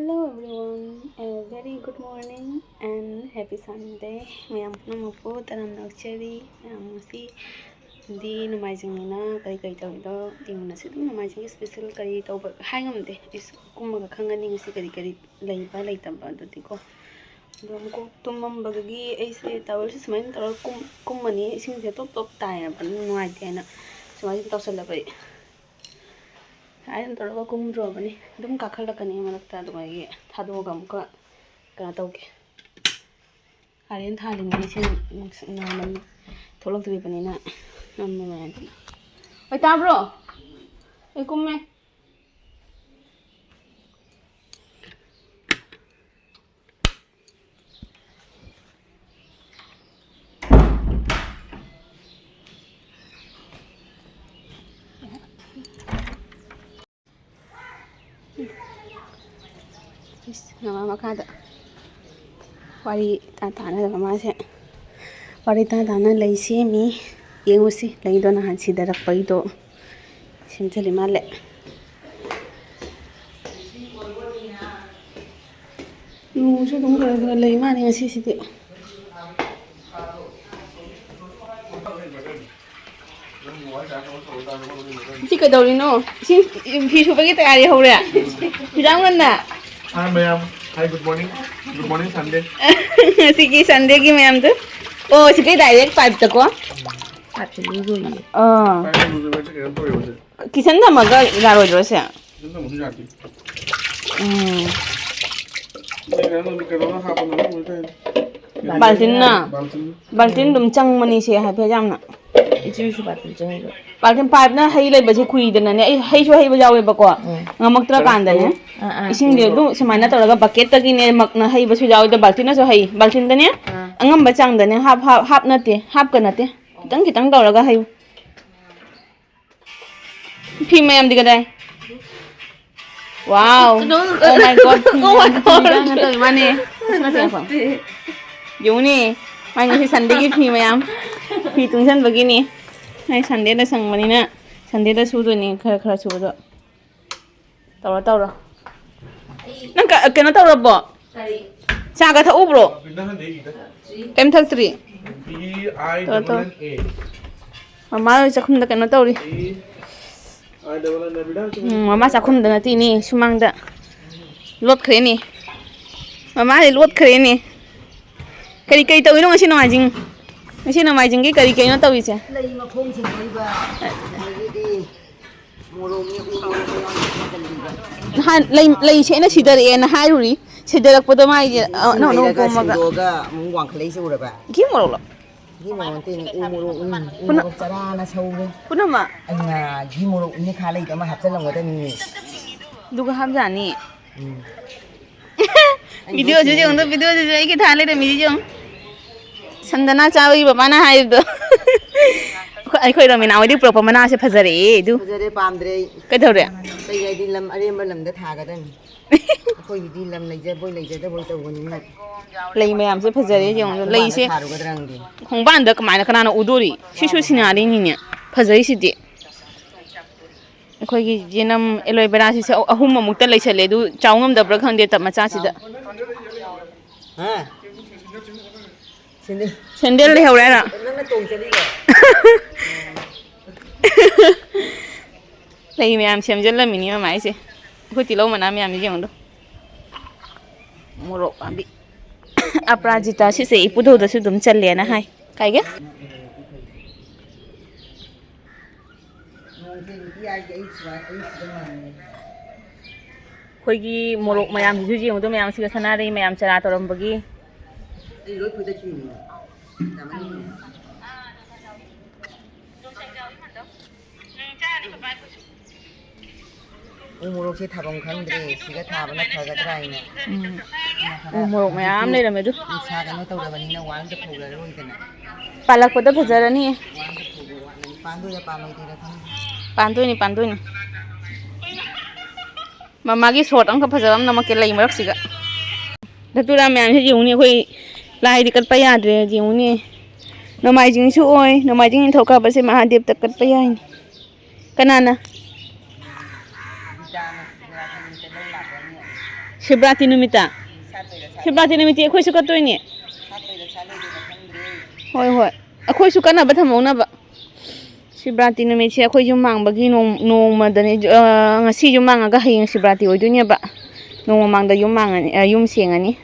Hello everyone, a very good morning and happy Sunday. Mayam punamupo taram nakchari masi di numaijingna kari tawdo tingna sidu numaijing special kari tawba hangamde is kummaga khangani ngisi kari leiba leitamba adutiko dum ko tumam bagagi aise tawal sismain tawal kummani ising se top tai na ban nuai tena sumai tawsala bai I don't know cum drop any. Don't cackalacan in that way. Hadogam canatoke. I didn't have any to look to be banana. No moment. Wait, bro. You come me. Nama makada wari tana da mama se wari tana lai se mi yengusi lai do na hansi darak pai do simchali male nu so dong ga lai ma ni ngasi sidi Chị đâu đi nó xin phi số với cái tài gì hầu đấy phi đang lên nè Hi ma'am. Hi, good morning. Good morning, Sunday. Sige Sunday की ma'am तो ओ sige direct pipe तक को आपसे loose हुई है Hi, lose weight again to you. Kishan था मगर गारो जो से Just मुझे जाती. मैं ना निकल रहा हाफ ना मुझे बाल्टिन तुम चंग मनी से है भेजाम ना इचू बात चंग बाल्टिन पाइप ना हई ले बजे खुई देना ने हई जो हई बजावे बको ngamaktरा कांदा ने इसिंग दे दु समाना तोरगा बकेट तकी ने मकना हई बसु जावे द बाल्टिन ना जो हई बाल्टिन दने अंगम बचांग दने हाफ नते हाफ का नते खितंग खितंग तोरगा हई फी ma'am दिगदाय Wow! Oh my god! Oh my god! Ito mana? Siapa? Yung ni, mana si Sunday gif ni mayam? Pitungsan begini. Ay Sunday dah sang mana na? Sunday dah sudu ni, kera sudu. Tahu. Nang kena tahu bo? Saga tahu bro? M33. B-I-N-N-A. Mama cakap dah kena tahu ni. Mama cakap dah nanti ni, sumang dah. Lot kere ni. Mama ni lot kere ni. Kari tahu ini masih nama jing ke kari no tahu isya. Lagi mah kong sih haiba. Lagi morong ni Han lagi cina sidar na haire sidar aku tu mai no maga. Doga mungwang kelai sih urap. Gimana lo? Gimana nanti umurong cara na sawu. Purnima. Anya gimana ini kalai kama hafsal lang wata ni. Duga hafsal ni. Video je untuk video je kita thale de video jong. Sandana cawi Papan na haire do. Ai khoi ramai nawai di pro Papan na se phazare du. Phazare pamdre. Cái đâu rồi? Bây giờ đi làm ở đây làm đất thà cái đó. Khoi đi làm lấy ra bôi tàu cái này. Lấy mày làm se phazare jong lấy se. Không ban được cái này nó udori. Shishu sinari ni nè. Phazare si đi. Khoi cái jenam eloi bera si se ahum mamuk ta lấy chale du chawngam da brak hande tap macha si da. Ha. Sandal le hawra na. Nang tong chali le. Lấy mày làm xem chân là mình mà máy gì. Khoi tilo mà nam mày làm gì jong do. Morok abi. Aprajita si se ipudo da su dum challe na hai. Kai ge? Khoi gi morok mayam ju ji ngdo mayam si sana re mayam chara toram bagi. Ai lối phu ta chi ni. Umurok si thabang khangdre siga thabana thagadra ina. Morok mayam le rame du. Isa kanu tawrabani na wang ta phogla roi kana. Palak pada bhajarani. Pandu ya pamai tira khang. Pandu ni. Mama gi short ang ka bhajaram namak ke lai marak siga. Datura mayam si jung ni khoi lai di kat pa yadre jung ni. Nomai jing su oi, nomai jing thokhre ba se Mahadev tak kat pa yai. Kanana Shibratri numita. Shibratri numiti akhoi su katoi ni. Hoi hoi. Akhoi su kana ba thamau na ba. Shibratri numit se akhoi jum mang bagi nong ma da ni ngasi jum mang aga hayeng Shibratri oi dunia ba. Nong mang da yum mang ani yum seng ani.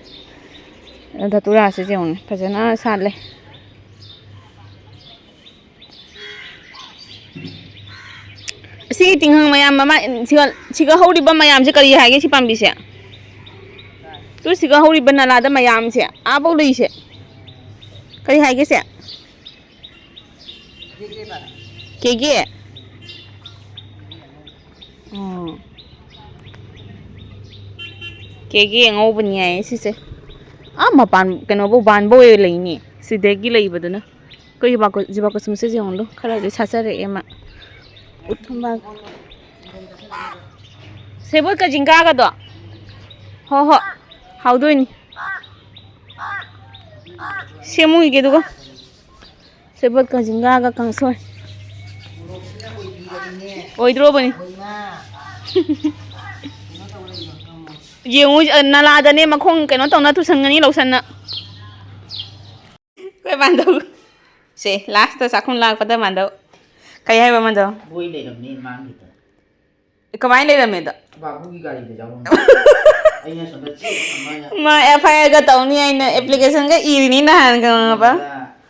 Datura se jeong phajana sale. Si tinghang mayam mama siga hori ba mayam se kari haige si pambi se tu siga hori ba nala da mayam se abo lei se kari haige se kege kege ngau bani ai si se mapan kano bo ban bo e lei ni si degi lei ba dana ko jiba ko sumse je onlo khala je sasare ema Uthamba Sebot ka jingga ka do ho how do ni semu ige do sebot ka jingga ka kangsoi oi dro bani yengu nala da ne makhong keno tawna tu sangani lawsanna koi bandau se last ta sakun lag pada mandau Kaya hai ba mando? Boy le ram ne mang kita. Kamai le ram da? Babu ki gari de jaw. Aina sambat che amanya. Ma FIR ga tawni aina application ga iri ni na han ga ba?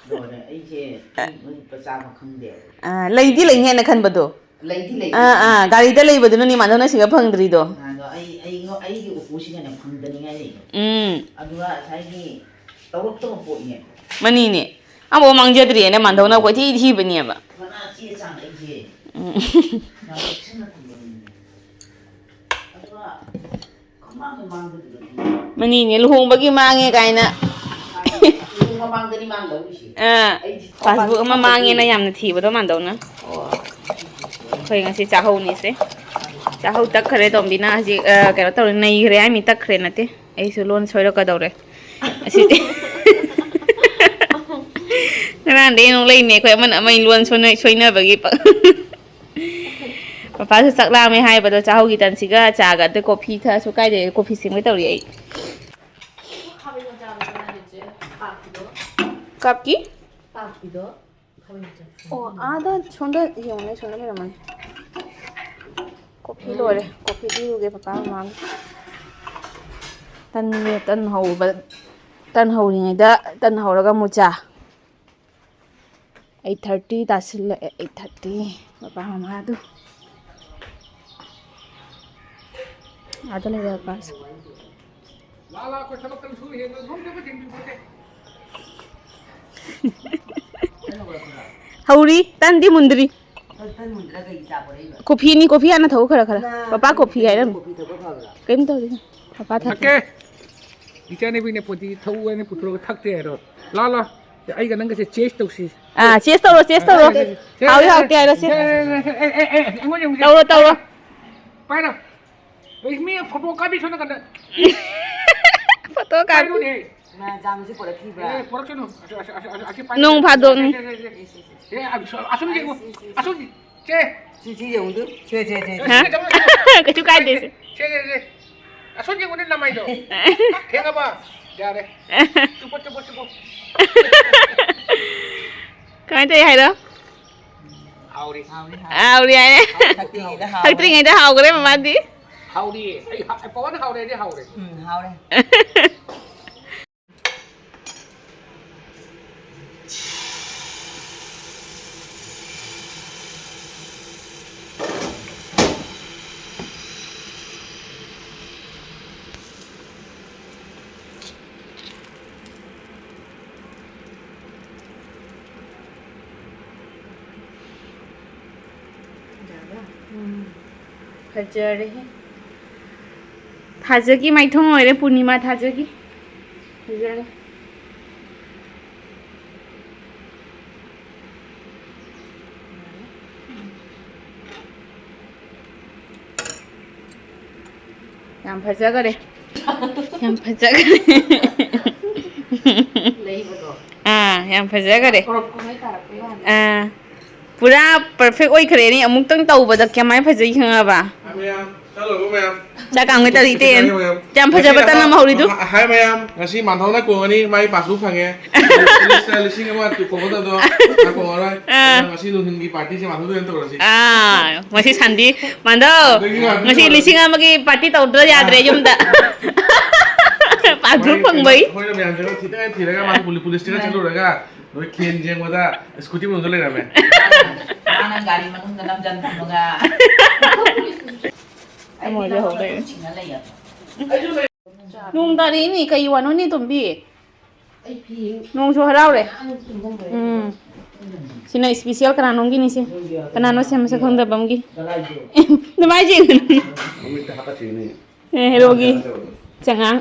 Do ne ai che pasa ma khang de. Lai di lai na khan ba do? Lai di lai. Gari da lai ba do ni ma do na siga phang dri do. Do ai ki upu si ne phang de ni ngai ni. Adura sai ki tawrok to po ni. Mani ne. Amo mangjadri ne mandau na ko ti thi ba ni ba. Mana chi sang ai che. Na action na ko ni. Adura kamang mang de. Mani ne luhong bagi mange kaina. Luhong mang de ni mang do si. Facebook ma mange na yam na thi ba do mandau na. Khoi ngasi chahau ni se. Chahau thokhre tom dina ji kero tor nei re ami thokhre na te. Ai su lon soiro ka dore. Asi Nang de nong lai ne khoi man amai lon soina bagi pa. Papa su sakla me hai ba do chahau gi tan siga cha ga te coffee tha su kai de coffee sim mai tori ai. Kap ki? Oh, ada sonda yone sonda mera man. Coffee lore, coffee di uge papa mang. Tan hau ni da tan hau raga mucha. 8:30 tasil 8:30 papa mama tu. Ada le da pas. Lala ko sabak kan su he no hom de tin bi bote. Hauri tan di mundri. Tan mundra ga isa pore ba. Coffee ni coffee ana thau khara papa coffee hai ram. Kopi thaba phagla. Kem to papa tha. Takke. Ichane bi ne poti thau ne putro thakte ro. Lala ai ga nang se chase to si. Chest tau ro. Hau te ai se. Tau. Pai na. Wei mi photo ka bi sona kan. Photo ka. Na jam se pore thi ba. Production asi pai. Nong phado ni. Asun che. Si jong du. Che. Ha? Cái chú cái đi. Che. Asun je ngone namai do. Thenga ba. Ja re. Chupo. Cái này hay đó. Howdy. Howdy này. Thật tình ngày đã hào cái đấy mà đi. Howdy. Ai pawan howdy đi howdy. Hao đây. Khajare thasigi mai thong ore purnima thasigi khajare yam phajagare yam phajagare pura perfect oi khare ni amuk tang tau ba da kya mai phajai khanga ba Ma'am, hello ma'am. cha kang ngai tari ten jam phaja bata na mahuri du hai mayam ngasi manthau na ko ani mai pasu phange listing ama tu ko bata do na ko ara ngasi lu hindi party se manthau do ento korasi ngasi sandi mando ngasi listing ama ki party tawdra yadre yumda pasu phang bai hoi na myam jero thira ga ma police station chalu raga noi khen jeng wada scooty mon dole rame ana gari manung dalam jan thamaga ai mo le ho le chingna lai ya nung tari ni kai wano ni tumbi nung so harau le sina special kana nung gi ni se kana no sem se khong da bam gi de mai ji rogi changang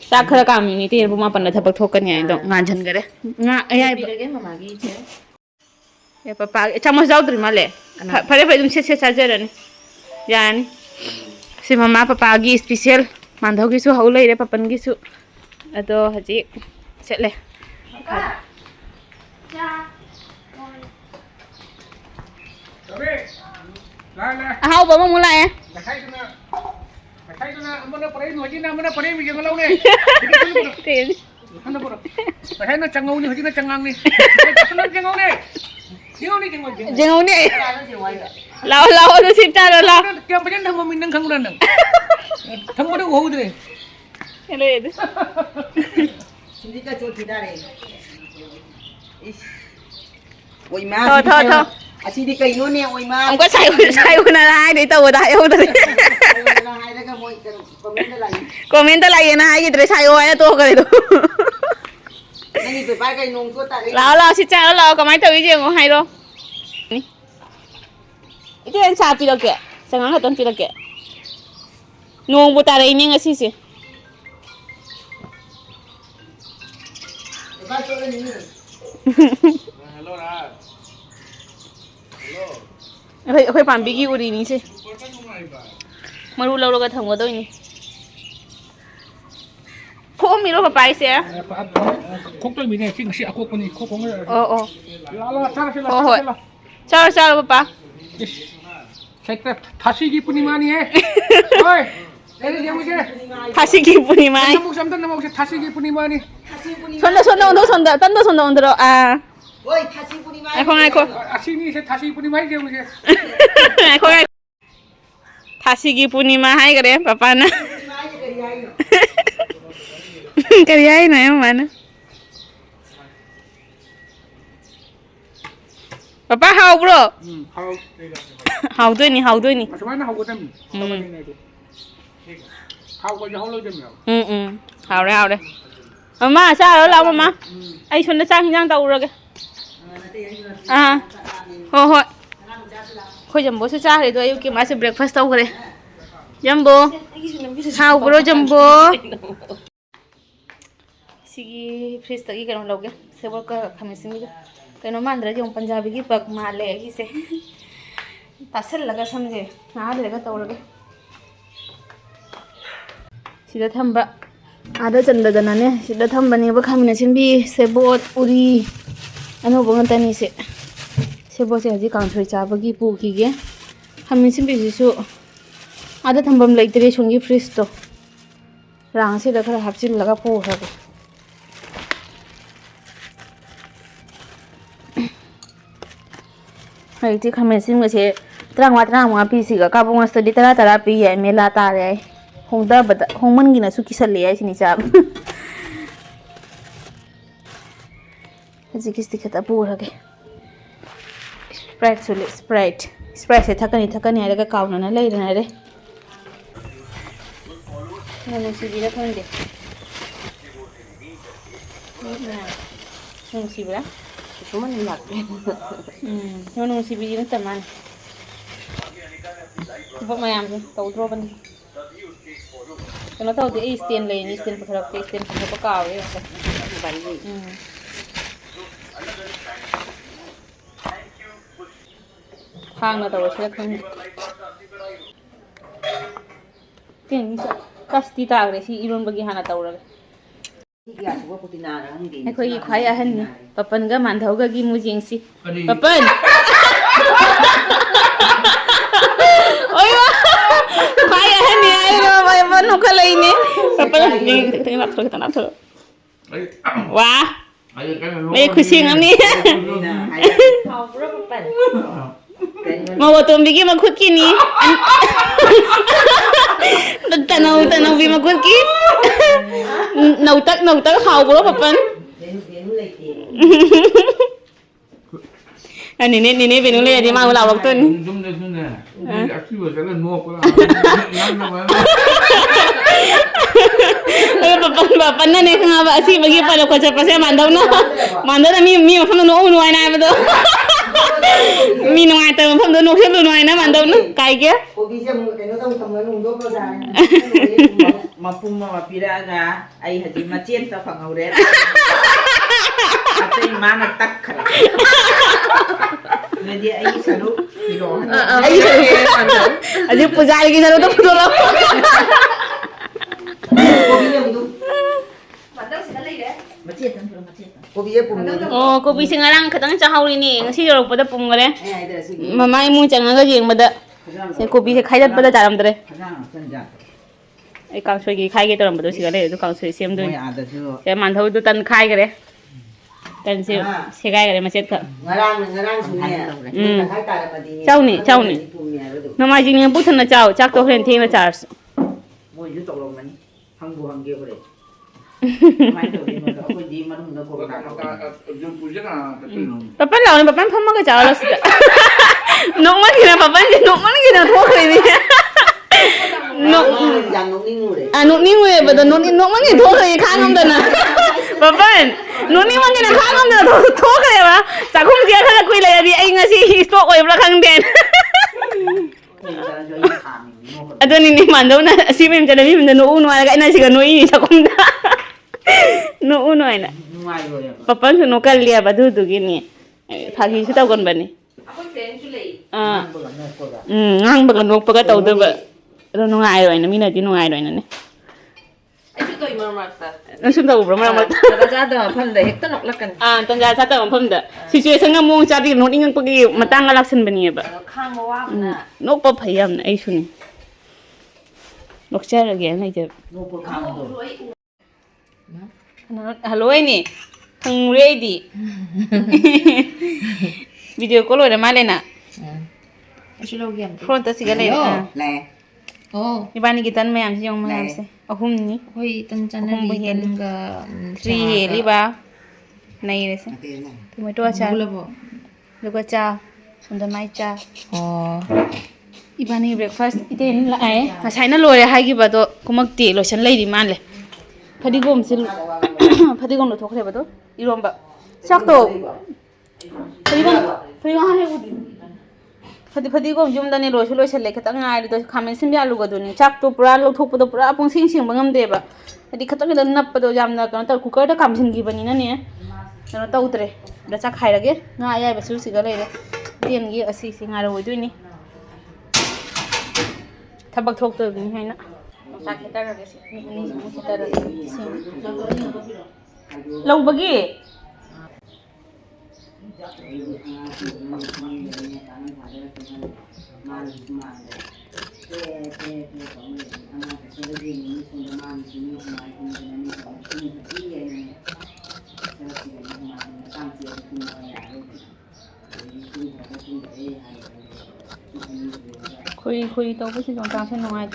ta khara community bu ma pan da thapak thok kan yai do ngan jan gare nga ai bilage mama gi che ya papa chamos jau dri male phare phare dum se se charger ni yani si mama papa gi special mandhaw gi su hau lai re papan gi su ado haji setle hau ba mo mulai Kai na amana pare no ji na amana pare mi jeng lau ne ana pura kai na changau ni hoji na changang ni na changau ne jengau ni lao lao do sip ta la kya bajan tham min nang khang ran nang tham mo ho dre hello edu Sindika chot thidare. Oi ma. Tho. Asidi kai no ne oi ma. Ông có sai na hai để tao đại không tao. Hai daga moi comment lai. Comment lại na hai cái sai oi to cái đó. Nani pe pa kai nong ko ta re. Lao si cha lao có mấy tao cái gì ngon hay đâu. Itu yang sapi lo ke. Jangan nonton film ke. Nung buta ini nggak sih sih. Pa to ni. hello ra Khơi phản bị uri ni sih. Maru lâu cái thằng của tôi ni. Khô mi lo papai sih. khok to mi ne sing si akok ni khok ngor Oh. la cha Oh. Ciao papa. Saya thasigi purnima ni hai oi ini dia muje Thasigi purnima. namuk samtan namuk thasigi purnima ni 손다 온들어. 아. Oi thasi puni ma. 아이코. asini se thasigi purnima dia muje 아이코. Thasigi purnima hai kare papa na. Kariai na em mana. Papa hau bro. hau Hau đôi ni. macam mana hau ko tam hau ko hau lo jam ya Hau đấy. Mama sao đó lau mama. Ai xuân nó sang hình tàu rồi kìa. Thôi. Khôi jumbo sẽ cha thì tôi yêu kiếm ăn breakfast tàu kìa. Jumbo. Hau bro jumbo. Sigi fresh tagi cái nó lâu kìa. Sẽ bao cái khamai sinh kìa. Cái nó mang ra trong Punjabi cái bạc mà lẹ cái sẽ. Tasel laga samje. Na de ga tawrage. Sida thamba. Ada chanda dana ne. Sida thamba ne ba khamina sinbi sebot uri. Ano bongan tani se. Sebot se haji kaunthoi cha bagi pu ki ge. Khamin sinbi su. Ada thambam laitre sungi fresh to. Rang se da khara hapsil laga pu ha. Hai ti khamin sim ge se terang pi siga kabung asta di tara pi ya mela tare hongda bada hongman gina su kisal le sini chap haji kisti khata pura ke sprite se thakani ara ka kauna na lai na re na si bira khande na si bira Cuma ni mak. Nung si bira taman Buat mayam tu, tahu draw pan. Kalau tahu dia stand lain, stand berharap ke stand berapa kau ya. Balik. Hang na tahu saya kan. Tiang bisa pasti tahu deh si Irun bagi hana tahu lagi. Ya, gua putih nara ni. Aku ini kaya han ni. Papan ga mandau ga gi mujing si. Papan. Khoai à nè, ai vẫn không có lấy nè. Papan đi thấy nắp thôi, nắp thôi. Wow. Mấy khu xiên lắm nè. Mau buat tôm bikin makut kini. Tanau bi makut ki. Nấu tất hào bro Papan. Ini benu le di mau lau tuần. Papan na nih ngapa sih bagi pada kocak pasnya mandau na mi mà không nó nuôi này mà đâu. Mi nuôi tao mà không nó xếp nuôi na mandau na cái kia. Mapuma mapiraga ay hadi macien ta pangauret. Atay mana thokhre. Jadi ay salu kilo. Aja puja lagi salu tu betul lah. Macien tan pura macien. Oh, kopi singarang katang cahau ini ngasi jorok pada pum gare. Mama imu jangan lagi yang pada. Saya kopi saya kaya pada jaram dere. Ai kang soi ki khai cái tôi làm bữa xí cái kang soi xem thôi. Cái màn thầu tôi tân khai cái đấy. Tân xe khai cái mà chết cả. Cháu nè. Nó mai chỉ nên bút thân là cháu, chắc tôi hiện thêm là cháu. Moi ju tolong mani. Hang bu hang ge kore. Mai to di ma ko di ma dum ko na. Papan lau ni Papan pam cái cháu là sih. Nok mana kira Papan je nok mana kira thokhre ni. Nok ni ngue betul nok mana thokhre khang om dana. Papan nok ni mana khang om dana thokhre ba. Sa khum dia khala kui lai di ai ngasi stok oi bla khang den. Aduh ni mandau na si mem jana mi menda no nuai ga ina siga no ini sa khum da. No nuai na. Papan su no kal lia ba du gini. Phagi su tau kon ba ni. Ngang baga nok baga tau da ba. Ro no ngai rồi na mi na ti no ngai rồi na ne. Ai chu toi mar ta. Nó sum tau bro mar mar. Ta ja da pham da hek ta nok lakan. Ton ja sa ta pham da. Situation nga mong cha di no ingang pagi matang ga laksan ba ni ba. Khang ma wa na. Nok pa phayam na ai su ni. Nok cha ra ge nai je. No ko khang do. Hello ini. Thang ready. Video call rồi mà lên nè. Front ta sigale. Lẹ. Iban ni kita mayam si yang mayam si. Ahum ni. Hoi tan chana li tan ga 3 li ba. Nai re se. Tomato acha. Luka cha. Sunda mai cha. Iban ni breakfast ite ni la ai. Asai na lore hai gi ba do kumak ti lo chan lai di man le. Phadigom sil. Phadigom lo thokhre ba do. Irom ba. Sak to. Phadigom ha he udi. Phadigom jum da ni lo shan le khatang ngai do khamen sim ya lu ga do ni chak to pura lo thok pa do pura pung sing sing bangam de ba. Adi khatang da nap pa do jam na kan ta cooker da kam sin gi bani na ne. Na ta utre. Da chak khai rage. Nga ai ba su siga le re. Dien gi asi singa ro do ni. Thabak thok to ni hai na. Chak kheta rage si. Ni kheta rage si. Lâu bagi. Khui tao với chúng ta sẽ nói.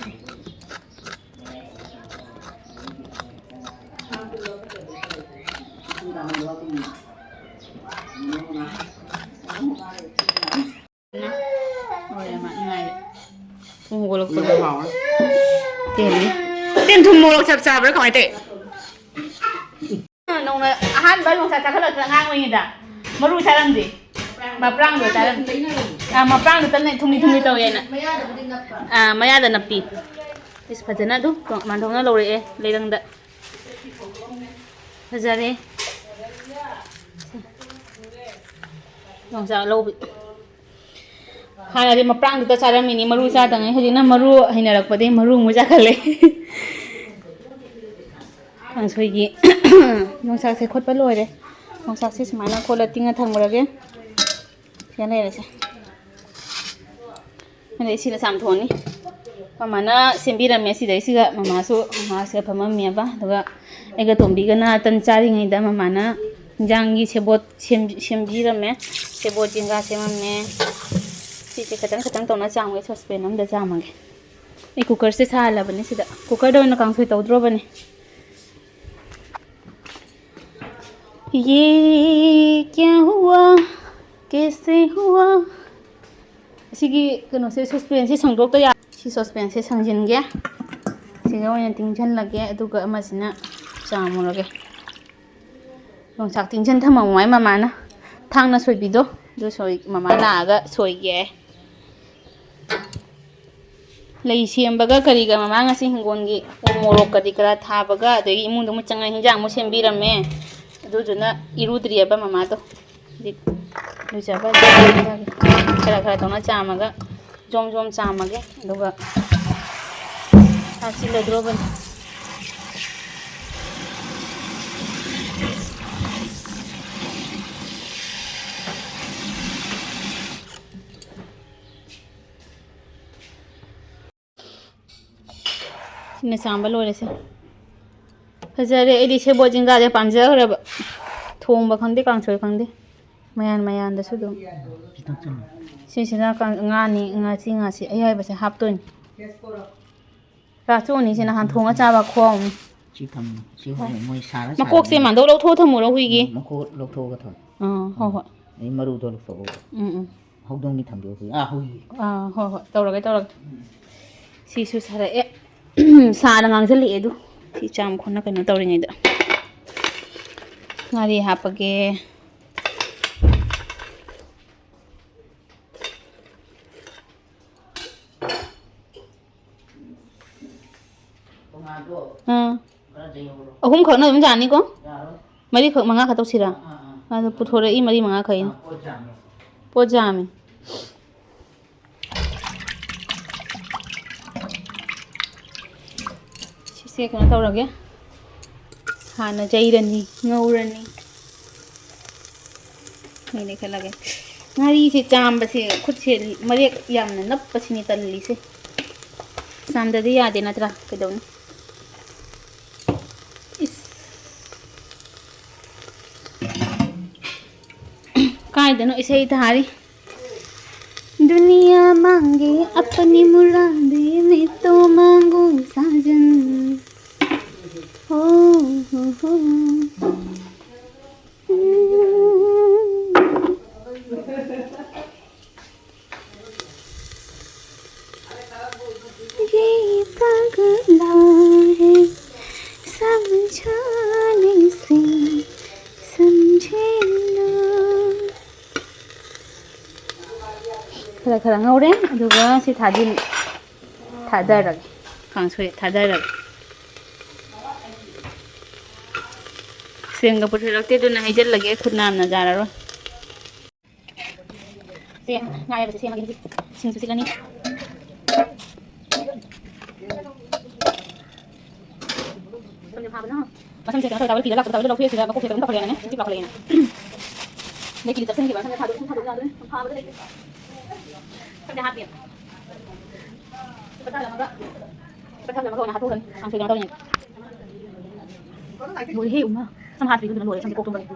Ngolok pun mau. Tiền thùng mồ lộc chập chập đấy khỏi tệ. Nông này han bay mong chập chập khơi là ngang mình đã. Mà ru chả làm gì? Mà prang rồi chả làm. Mà prang rồi tân này thùng đi tàu vậy nè. Maya đã nạp tiền. Is phải thế nào đâu? Còn màn thùng nó lâu rồi, lấy đằng đợt. Bây giờ đi. Nông chả lâu bị. Hai là đi mà prang được ta chả làm mình mà ru chả tầng ấy, hay là mà ru hay là đặc biệt mà ru mới chả khơi lấy. Ang suy gi. Nông chả sẽ khuất bắt lôi đấy. Nông chả sẽ máy nó khuất là tiếng thằng vào cái. Cái này là sao? Cái này xí là sắm thốn đi. Mamana sembirame sidaisiga mamasu mamase famammiaba aduga ega tombigana tan charingaida mamana jangi sebot sembirame sebot jinga semamme sise katang katang tona chamge sospen amda chamage e cooker se sala bane sida cooker do na kangsoi tawdro bane ये क्या हुआ कैसे हुआ सिगी कनो से सस्पेन से संगदोक तो या सी सस्पेन से संजिनगे सिगा ओइन तिंजन लगे अदुगा अमसिना चामुरगे नोंसाक तिंजन थमामाय मामाना थांगना सोइबिदो दो सोइ मामा लागा सोइगे लई सेमबगा करिगा मामा ngasi hingongi morok kadi kara thabaga adagi imungdo mu changa hinjang mu sembirame aduduna irudriaba mama to dik lujaba kara kara tona chamaga jom jom chamage aduga asilo droban sine sambal ore se fajare edi se bojinga de pamja graba thongba khande kangsoi khande mayan da su do sisina ngani ngachi ngasi ayai base haptoin ra choni sina han thonga chaba khom Chị cầm chị hỏi môi xả nó makok se man do lo tho thamu ro huigi mà cô lộc thô cái thôi ho ho ấy mà đủ thôi lộc thô hốc đông đi thầm điều thì hui ho ho tawrage si su sara e sa na ngang jali edu si cham khona kano tawringai da ngari hapage ahum khak na dum jani ko mari khak manga khatok sira adu puthore I mari manga khain pojami sise kana tawrage hana jairani ngaurani ni khalage ngari se chamba se khut se mari yamna nap pasini talli se samda de yade natra kedawni कायदनो इसे इतारी दुनिया मांगे अपनी मुरादे मैं तो मांगू साजन हो ये पगला है समझाने से समझे ना खरा खरा ngौरे aduga si thadin thadarag kangsoi thadarag senga puthrakte duna haijal lage khudnam na jararo se ngaya base se magi sing su silani samje bhavna masam se ka tawal kila lakta tawal lokhe sira ko se ka khale na ne ka khale na lekin tarsen ki basan thadu na bhavna lekin sampai hati ya. Betul lama hatu kan, langsung jangan tahu nya. Boleh hei umma, sama hati itu dengan boleh sampai kokong balik.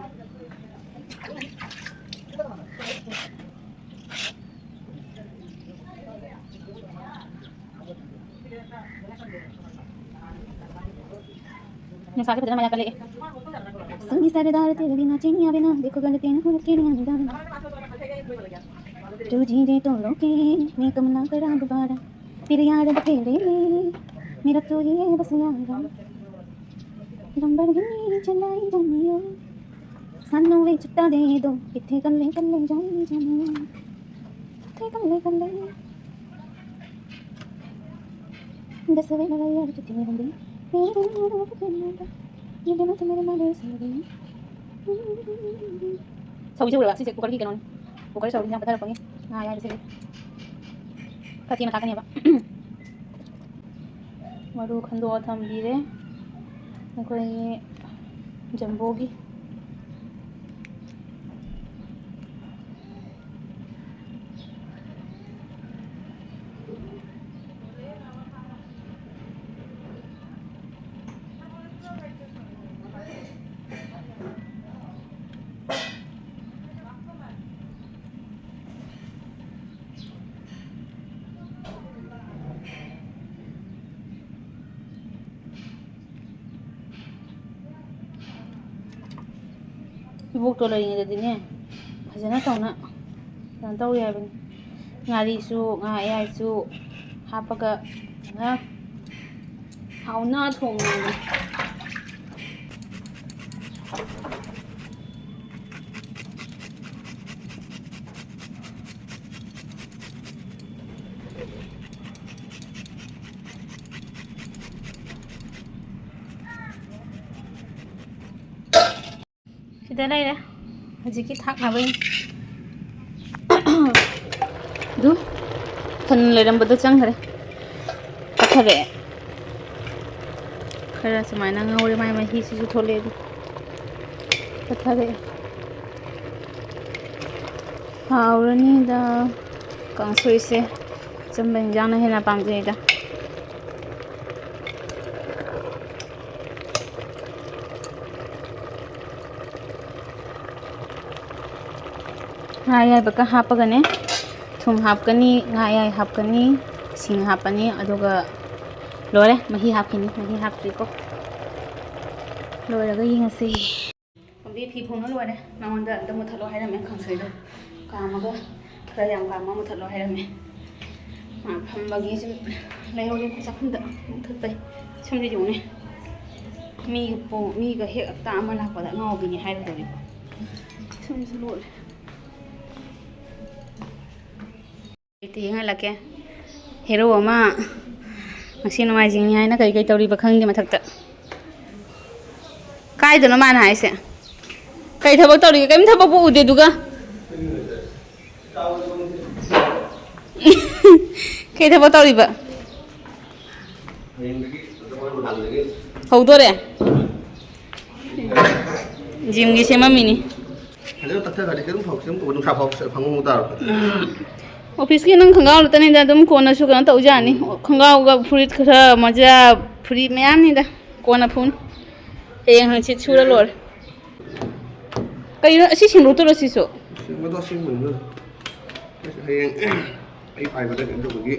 Yang sakit betul banyak kali. Sunyi sadar teru bina cinia bina, dekho galati na ho kini na jaana. तुझी दे तो रोके मैं कम ना करा दोबारा तेरे यार तेरे मेरा तो ये बस यारा लंबरगिनी चलाई जानियो सानू वे चिट्टा दे दो किथे कल्ले कल्ले जाई जानियो किथे कल्ले कल्ले दस वे लगा यार किथे रंदी मेरे दिल में रोक के ना ये दिन तो मेरे मारे से गई सब जो बोला सिसे कुकर की कनो कुकर सब यहाँ पता रखोगे हाँ यार इसे कती ना खाने बा मरु खंडो थम बीरे कोई जंबोगी 이복도 ꯂꯩꯔꯤꯉꯩꯗꯗꯤꯅꯦ ꯐꯖꯅ ꯇꯧꯅ ꯀꯩꯅꯣ ꯇꯧꯋꯦ ꯍꯥꯏꯕꯅꯤ ꯉꯥꯔꯤꯁꯨ ꯉꯥ ꯑꯌꯥꯏꯁꯨ ꯍꯥꯞꯄꯒ ꯐꯖꯅ ꯍꯥꯎꯅ ꯊꯣꯡꯉꯦ sida ꯂꯩꯔꯦ ꯍꯧꯖꯤꯛꯀꯤ ꯊꯥꯛꯅꯕꯩ ꯑꯗꯨ ꯊꯟ ꯂꯩꯔꯝꯕꯗꯣ ꯆꯪꯈ꯭ꯔꯦ ꯄꯠꯊꯔꯛꯑꯦ ꯈꯔ ꯁꯨꯃꯥꯏꯅ ꯉꯧꯔꯦ ꯃꯥꯏ ꯃꯍꯤꯁꯤꯁꯨ ꯊꯣꯛꯂꯛꯑꯦ ꯑꯗꯨ ꯄꯠꯊꯔꯛꯑꯦ ꯍꯥꯎꯔꯅꯤꯗ ꯀꯥꯡꯁꯣꯏꯁꯦ ꯑꯆꯝꯕ ꯏꯟꯖꯥꯡꯅ ꯍꯦꯟꯅ ꯄꯥꯝꯖꯩꯗ ꯉꯥ ꯑꯌꯥꯏꯕꯒ ꯍꯥꯞꯄꯒꯅꯦ ꯊꯨꯝ ꯍꯥꯞꯀꯅꯤ ꯉꯥ ꯑꯌꯥꯏ ꯍꯥꯞꯀꯅꯤ ꯁꯤꯡ ꯍꯥꯞꯄꯅꯤ ꯑꯗꯨꯒ ꯂꯣꯏꯔꯦ ꯃꯍꯤ ꯍꯥꯞꯈꯤꯅꯤ ꯃꯍꯤ ꯍꯥꯞꯇ꯭ꯔꯤꯀꯣ ꯂꯣꯏꯔꯒ ꯌꯦꯡꯉꯁꯤ ꯄꯥꯝꯕꯤ ꯐꯤ ꯐꯧꯅ ꯂꯣꯏꯔꯦ ꯅꯉꯣꯟꯗ ꯑꯝꯇ ꯃꯨꯊꯠꯂꯣ ꯍꯥꯏꯔꯝꯃꯦ ꯀꯥꯡꯁꯣꯏꯗꯣ ꯀꯥꯝꯃꯒ ꯈꯔ ꯌꯥꯝ ꯀꯥꯝꯃ ꯃꯨꯊꯠꯂꯣ ꯍꯥꯏꯔꯝꯃꯦ ꯐꯝꯕꯒꯤ ꯁꯨꯝ ꯂꯩꯍꯧꯔꯦ ꯆꯥꯛꯈꯨꯝꯗ ꯃꯨꯊꯠꯄꯩ ꯁꯨꯝꯗꯤ ꯌꯦꯡꯉꯨꯅꯦ ꯃꯤꯒ ꯍꯦꯛ ꯑꯛꯇ ꯑꯃ ꯂꯥꯛꯄꯗ ꯑꯉꯥꯎꯕꯤꯅꯤ ꯍꯥꯏꯔꯗꯧꯔꯤꯀꯣ ꯁꯨꯝꯁꯨ ꯂꯣꯏꯔꯦ ꯌꯦꯡꯍꯜꯂꯛꯀꯦ ꯍꯦꯔꯣ ꯑꯃ ꯉꯁꯤ ꯅꯣꯡꯃꯥꯏꯖꯤꯡꯅꯤ ꯍꯥꯏꯅ ꯀꯩ ꯇꯧꯔꯤꯕ ꯈꯪꯗꯦ ꯃꯊꯛꯇ ꯀꯥꯏꯗꯅꯣ ꯃꯥꯅ ꯍꯥꯏꯁꯦ ꯀꯩ ꯊꯕꯛ ꯇꯧꯔꯤꯒꯦ ꯀꯩꯝ ꯊꯕꯛꯄꯨ ꯎꯗꯦ ꯑꯗꯨꯒ ꯀꯩ ꯊꯕꯛ ꯇꯧꯔꯤꯕ ꯍꯧꯗꯣꯔꯦ ꯖꯤꯝꯒꯤ ꯁꯦꯝꯃꯝꯃꯤꯅꯤ ꯑꯣꯐꯤꯁꯀꯤ ꯅꯪ ꯈꯣꯡꯒ꯭ꯔꯥꯎ ꯂꯤꯠꯇꯅꯤꯗ ꯑꯗꯨꯝ ꯀꯣꯟꯅꯁꯨ ꯀꯩꯅꯣ ꯇꯧ ꯌꯥꯅꯤ ꯈꯣꯡꯒ꯭ꯔꯥꯎꯒ ꯐꯨꯔꯤꯠ ꯈꯔ ꯃꯣꯖꯥ ꯐꯨꯔꯤꯠ ꯃꯌꯥꯝꯅꯤꯗ ꯀꯣꯟꯅ ꯐꯨꯅꯤ ꯍꯌꯦꯡ ꯍꯪꯆꯤꯠ ꯁꯨꯔ ꯂꯣꯏꯔꯦ ꯀꯩꯅꯣ ꯑꯁꯤ ꯁꯦꯡꯗꯣꯛꯇꯣꯏꯔꯣ ꯁꯤꯁꯨ hayeng ay paibada kan dubagi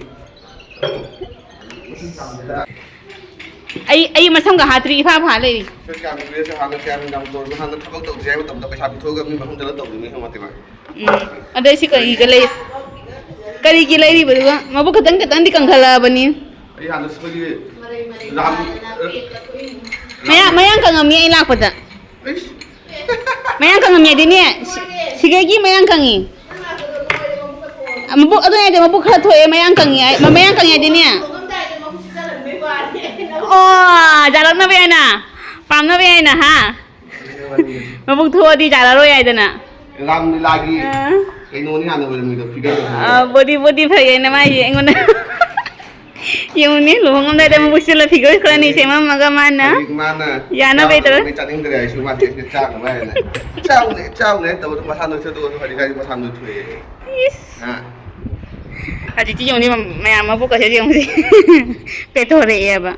ai masam ga hatri ifa pha lei kya mi se hanga kya mi dam tor hanga thakal tau jai matam da paisa bithoga mi mahum dala tau ni hamate ba adai si kai ga lei kari gi lei ri ba mabu khatan khatan di kangkhala bani ai hanga sigi ram mayang kangami ai lakpada mayang kangami adine sigagi mayang kangi mabu adu ai de mabu khara thoe mayang kangi ai mayang kangi adine oh jalan na bena pam na bena ha mabu thoa di jala ro ai dana ram ni lagi kai no ni hanga ba mi da figure body phai na mai engon yung ni lohong am dai mabu sila figure kora ni sema maga mana ya na better ni chaning dre ai su ma ke cha ba na chao ne to ma san no se to hari kai ma san no thue ha aji ti yung ni ma mabu ka se yung si petore ya ba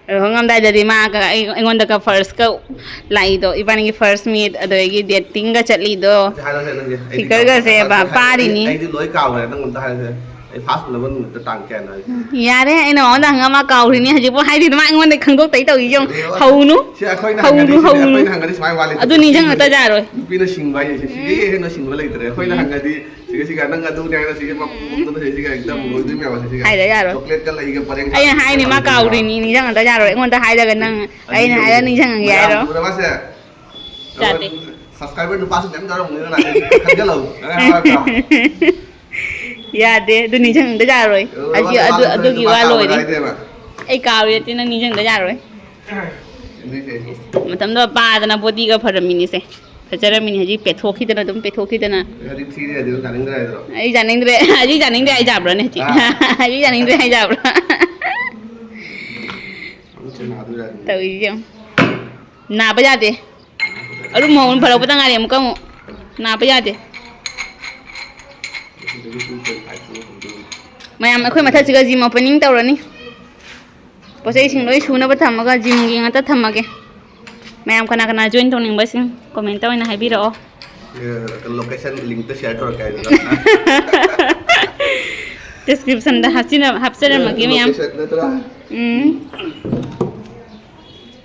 lohong am dai dari ma ka engon da ka first ka lai do ibani ki first meet adoi dating ga chatli do figure ga se ba pari ni ai di loi kaw ne nang ta ha ai fast level ta tang ken na yare ai no da ngama kaw ri ni haji bo hai di ma engon de khang dok tai tau yung hau nu se akhoi na hanga di hanga di smai wale adu ni jang ta ja roi pi na sing bai se si na sing wale tre akhoi na hanga di si ga nang adu ne na si ma to na si ga ekdam loi du me wa si ga hai da ya roi chocolate ka lai ga pareng ai hai ni ma kaw ri ni jang ta ja roi engon ta hai da ga nang ai na hai da ni jang ya ro udah mas ya jadi subscriber nu pas nem garong ni na kan ga lo ya de du ni jang da ja roi aji adu gi wa loi ni ai kaw ri ti na ni jang da ja roi matam do pa da na body ga pharamini se fajaramini haji pethokhidana dum pethokhidana hari thiri adu kaning dra idro ai janing de ai jabra ne ji ai janing de ai jabra tau iyo na ba ja de aru mo pharo pa tanga re mu ka mo na ba ja de mayam akhoi matha siga gym opening tawrani posai sing loi suna ba thamaga gym gi ngata thamage mayam kana join tawning ba sing comment tawina haibiro location link to share tor kai description da hapsira magi mayam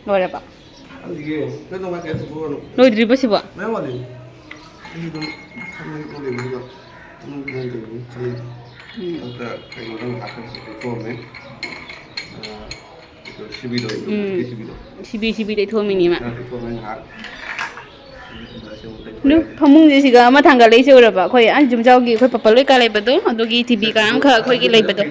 lora ba 이게 그동안 계속 그거는 로이드리버시버. 매워지. 이거 한번 올리면서 좀 그냥 좀 일단 이거는 가끔씩 처음에 그 12도 12도 12대 토미니마. 처음에 하 Nu phamung ji ga ma thanga lei cheu ra ba khoi an jum jaw gi khoi papa loi ka lei ba do adogi tv ka ang kha khoi gi lei ba do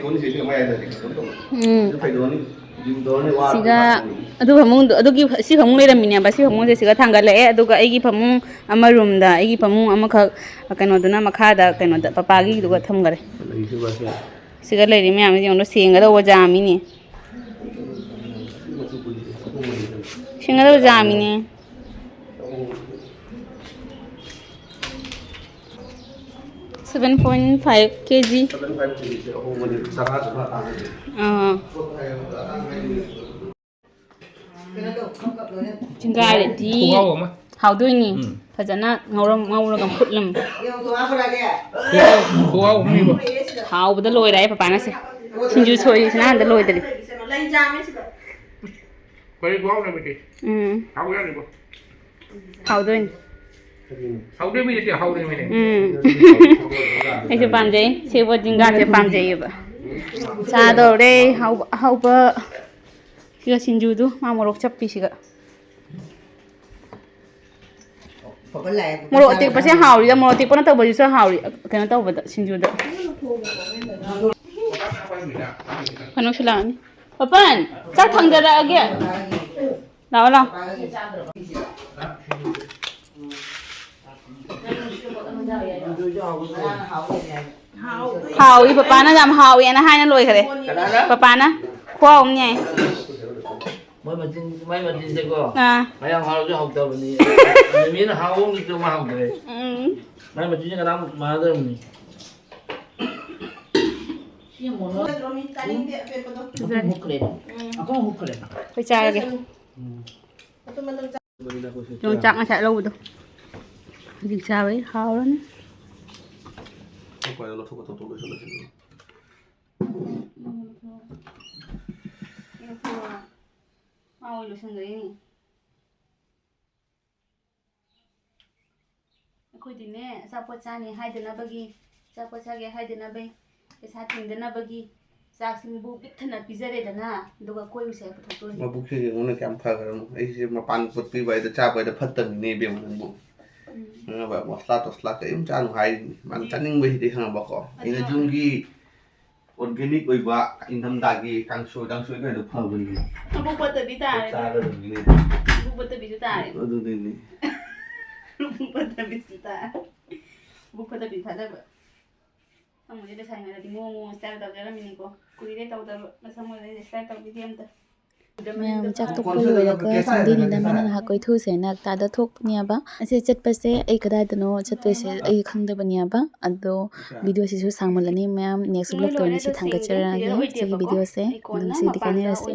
siga adu phamung do adogi si phamung lei ramini ba si phamung je siga thanga le aduga ai gi phamung ama room da ai gi phamung ama kha kaino duna makha da kaino da papa gi duga tham gare siga lei ri me am jong do singa do jami ni singa do jami ni 7.5 kg. Chingai di how do ni fajana ngawra gam khutlam how bada loi rai papa na se sinju soi na da loi dali how do ni hậu đêm bây giờ hậu đêm này ai chụp pam giấy siêu vô jinga chụp pam giấy vậy cha đồ đây hậu bơ siêu xin chú tu mà một lốc chấp pi siêu một lốc tiệc bác sĩ hậu đi một lốc tiệc bác nó tàu bác sĩ hậu đi cái nó tàu bác xin chú đó phần nó sẽ làm Papan chắc thằng đó ra kìa nào nào hào đi papa nó làm hào vậy nó hai nó lùi rồi papa nó khoa ông nhỉ mấy mà tin thế cô à mấy ông hào chứ học tao mình miếng là hào uống chứ mà học đấy mấy mà tin cái đó mà đó mình phải trai kìa chúng chắc nó chạy lâu rồi đi xa với hào lắm 거의 연락 속아 더 돌려서 지금. hào được sang đấy khôi thì nè sao po cha này hai đứa nó bagi sao po cha cái hai đứa nó bay cái sao thằng đứa nó bagi sao xin bu biết thân là pizza đấy đó na đâu có quay sẽ bắt tôi mà bút khi nó kém phơi rồi ấy mà pan bút pi vậy cha vậy để phát tần này biếng mình bút vậy một slot cái em cha nó hay mà cha ninh vậy thì hàng bọc cỏ ini jungi organic vậy ba in thâm đại cái càng sôi cái được phơi bên này bu bắt tới bị ta cha rồi này bu bắt tới bị ta nó được này bu bắt tới bị ta bu bắt tới bị ta đấy xong rồi để sang ngày đi mua style tao cho nó mình có cùi đấy tao xong rồi để style tao đi tiêm tao ꯃꯌꯥꯝ ꯆꯥꯛ ꯇꯣꯛꯄ ꯂꯣꯏꯔꯒ ꯁꯟꯗꯦꯅꯤꯅ ꯃꯤꯅ ꯅꯍꯥꯛ ꯀꯣꯏꯊꯨꯁꯦꯅ ꯇꯥꯗ ꯊꯣꯛꯄꯅꯦꯕ ꯑꯁꯤ ꯆꯠꯄꯁꯦ ꯑꯩ ꯀꯗꯥꯏꯗꯅꯣ ꯆꯠꯇꯣꯏꯁꯦ ꯑꯩ ꯈꯪꯗꯕꯅꯦꯕ ꯑꯗꯣ ꯚꯤꯗꯤꯑꯣꯁꯤꯁꯨ ꯁꯥꯡꯃꯜꯂꯅꯤ ꯃꯌꯥꯝ ꯅꯦꯛꯁ ꯕ꯭ꯂꯣꯛꯇ ꯑꯣꯏꯅ ꯁꯤ ꯊꯥꯡꯒꯠꯆꯔꯛꯑꯒꯦ ꯁꯤꯒꯤ ꯚꯤꯗꯤꯑꯣꯁꯦ ꯑꯗꯨꯝ ꯁꯤꯗꯤ ꯀꯥꯏꯅꯔꯁꯦ